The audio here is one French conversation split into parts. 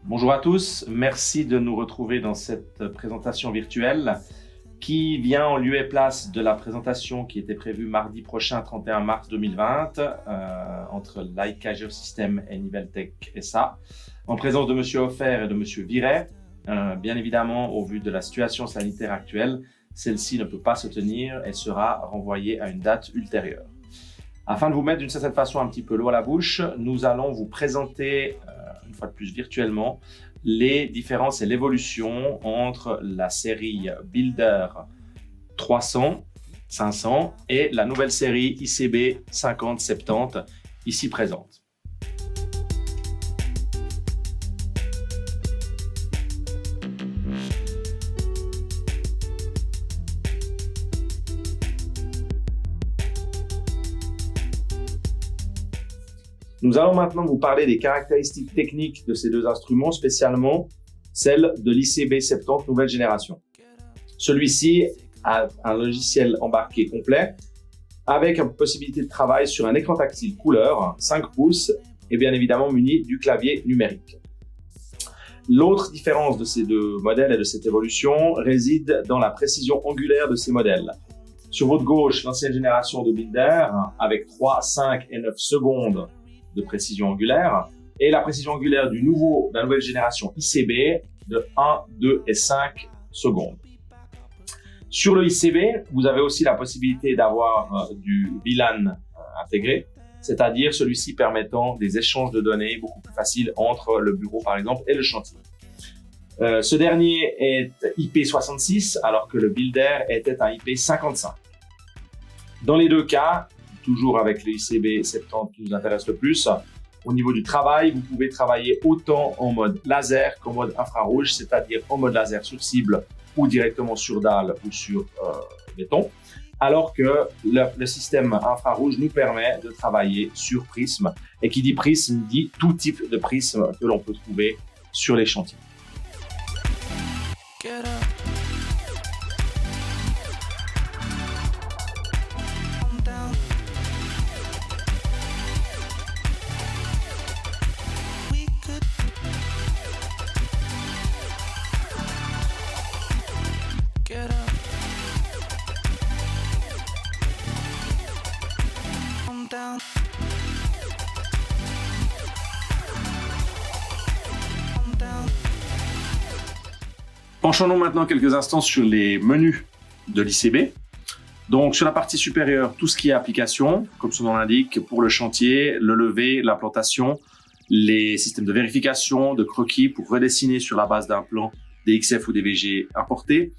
Bonjour à tous, merci de nous retrouver dans cette présentation virtuelle qui vient en lieu et place de la présentation qui était prévue mardi prochain, 31 mars 2020, entre Leica Geosystems et Niveltech SA, en présence de M. Hofer et de M. Viret. Bien évidemment, au vu de la situation sanitaire actuelle, celle-ci ne peut pas se tenir et sera renvoyée à une date ultérieure. Afin de vous mettre d'une certaine façon un petit peu l'eau à la bouche, nous allons vous présenter, une fois de plus virtuellement, les différences et l'évolution entre la série Builder 300, 500 et la nouvelle série ICB 50-70 ici présente. Nous allons maintenant vous parler des caractéristiques techniques de ces deux instruments, spécialement celle de l'ICB 70 nouvelle génération. Celui-ci a un logiciel embarqué complet avec une possibilité de travail sur un écran tactile couleur 5 pouces et bien évidemment muni du clavier numérique. L'autre différence de ces deux modèles et de cette évolution réside dans la précision angulaire de ces modèles. Sur votre gauche, l'ancienne génération de Builder avec 3, 5 et 9 secondes de précision angulaire et la précision angulaire de la nouvelle génération ICB de 1, 2 et 5 secondes. Sur le ICB, vous avez aussi la possibilité d'avoir du VLAN intégré, c'est-à-dire celui-ci permettant des échanges de données beaucoup plus faciles entre le bureau par exemple et le chantier. Ce dernier est IP66 alors que le Builder était un IP55. Dans les deux cas, toujours avec le ICB 70 qui nous intéresse le plus, au niveau du travail, vous pouvez travailler autant en mode laser qu'en mode infrarouge, c'est-à-dire en mode laser sur cible ou directement sur dalle ou sur béton, alors que le système infrarouge nous permet de travailler sur prisme. Et qui dit prisme dit tout type de prisme que l'on peut trouver sur les chantiers. Penchons-nous maintenant quelques instants sur les menus de l'ICB. Donc sur la partie supérieure, tout ce qui est application, comme son nom l'indique, pour le chantier, le levé, l'implantation, les systèmes de vérification, de croquis pour redessiner sur la base d'un plan des XF ou des VG importés,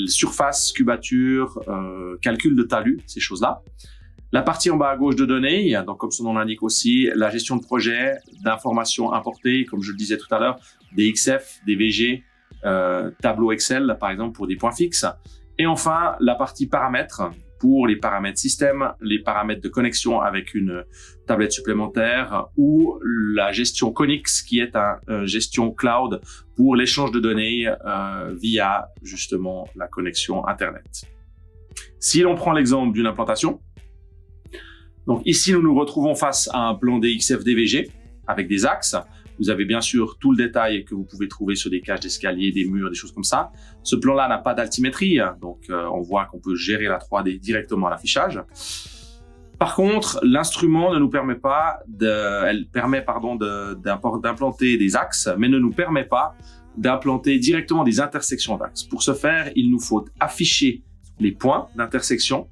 surface, cubature, calcul de talus, ces choses-là. La partie en bas à gauche de données, donc comme son nom l'indique aussi, la gestion de projet, d'informations importées, comme je le disais tout à l'heure, des XF, des VG, tableau Excel par exemple pour des points fixes. Et enfin, la partie paramètres pour les paramètres système, les paramètres de connexion avec une tablette supplémentaire ou la gestion Connix qui est une gestion cloud pour l'échange de données via justement la connexion Internet. Si l'on prend l'exemple d'une implantation, donc ici nous nous retrouvons face à un plan DXF DVG avec des axes. Vous avez bien sûr tout le détail que vous pouvez trouver sur des cages d'escalier, des murs, des choses comme ça. Ce plan-là n'a pas d'altimétrie, donc on voit qu'on peut gérer la 3D directement à l'affichage. Par contre, l'instrument ne nous permet pas d'implanter des axes, mais ne nous permet pas d'implanter directement des intersections d'axes. Pour ce faire, il nous faut afficher les points d'intersection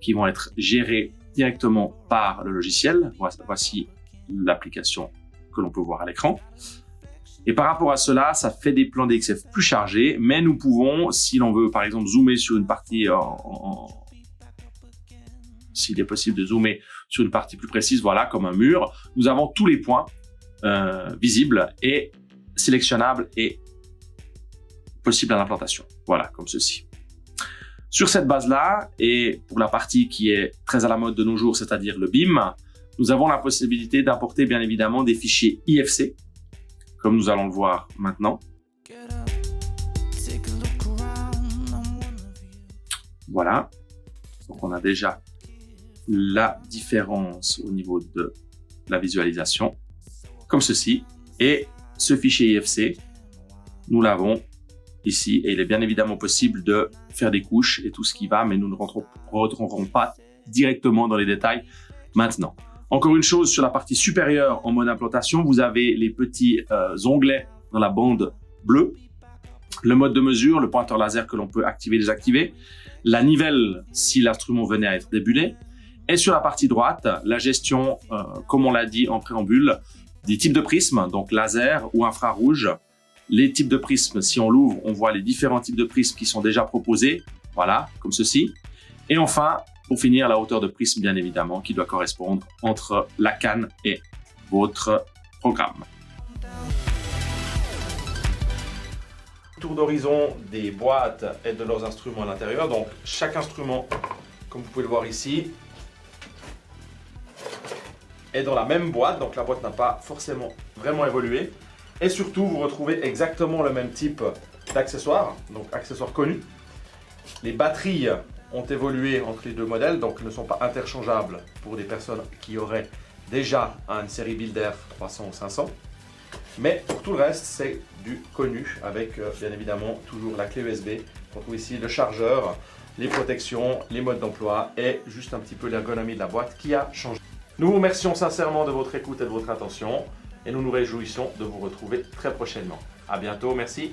qui vont être gérés directement par le logiciel. Voici l'application que l'on peut voir à l'écran. Et par rapport à cela, ça fait des plans DXF plus chargés, mais nous pouvons, si l'on veut par exemple zoomer sur une partie, s'il est possible de zoomer sur une partie plus précise, voilà, comme un mur, nous avons tous les points visibles et sélectionnables et possibles à l'implantation. Voilà, comme ceci. Sur cette base-là, et pour la partie qui est très à la mode de nos jours, c'est-à-dire le BIM, nous avons la possibilité d'importer bien évidemment des fichiers IFC, comme nous allons le voir maintenant. Voilà, donc on a déjà la différence au niveau de la visualisation. comme ceci. Et ce fichier IFC, nous l'avons ici et il est bien évidemment possible de faire des couches et tout ce qui va, mais nous ne rentrerons pas directement dans les détails maintenant. Encore une chose, sur la partie supérieure en mode implantation, vous avez les petits onglets dans la bande bleue, le mode de mesure, le pointeur laser que l'on peut activer et désactiver, la nivelle si l'instrument venait à être débulé, et sur la partie droite, la gestion, comme on l'a dit en préambule, des types de prismes, donc laser ou infrarouge. Les types de prismes, si on l'ouvre, on voit les différents types de prismes qui sont déjà proposés, voilà, comme ceci. Et enfin, pour finir, la hauteur de prisme, bien évidemment, qui doit correspondre entre la canne et votre programme. Tour d'horizon des boîtes et de leurs instruments à l'intérieur. Donc, chaque instrument, comme vous pouvez le voir ici, est dans la même boîte. Donc, la boîte n'a pas forcément vraiment évolué. Et surtout, vous retrouvez exactement le même type d'accessoires, donc accessoires connus. Les batteries ont évolué entre les deux modèles, donc ne sont pas interchangeables pour des personnes qui auraient déjà une série Builder 300 ou 500. Mais pour tout le reste, c'est du connu avec bien évidemment toujours la clé USB. On trouve ici le chargeur, les protections, les modes d'emploi et juste un petit peu l'ergonomie de la boîte qui a changé. Nous vous remercions sincèrement de votre écoute et de votre attention et nous nous réjouissons de vous retrouver très prochainement. À bientôt, merci.